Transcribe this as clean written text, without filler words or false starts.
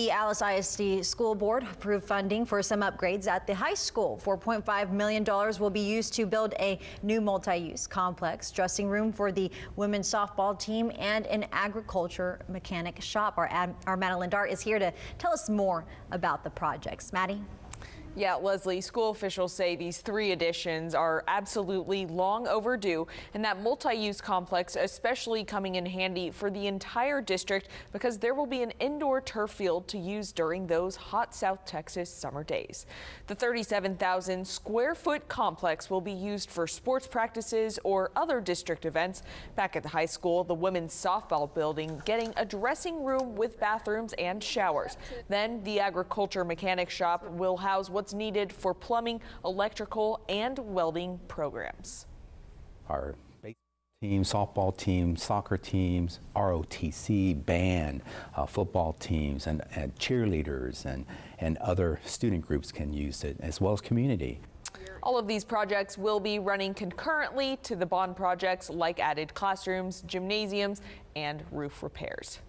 The Alice ISD School Board approved funding for some upgrades at the high school. $4.5 million will be used to build a new multi-use complex, dressing room for the women's softball team, and an agriculture mechanic shop. Our Madeline Dart is here to tell us more about the projects. Maddie? Yeah, Leslie, school officials say these 3 additions are absolutely long overdue, and that multi-use complex especially coming in handy for the entire district because there will be an indoor turf field to use during those hot South Texas summer days. The 37,000 square foot complex will be used for sports practices or other district events. Back at the high school, the women's softball building getting a dressing room with bathrooms and showers. Then the agriculture mechanic shop will house what's needed for plumbing, electrical, and welding programs. Our baseball team, softball team, soccer teams, ROTC, band, football teams, and cheerleaders and other student groups can use it, as well as community. All of these projects will be running concurrently to the bond projects like added classrooms, gymnasiums, and roof repairs.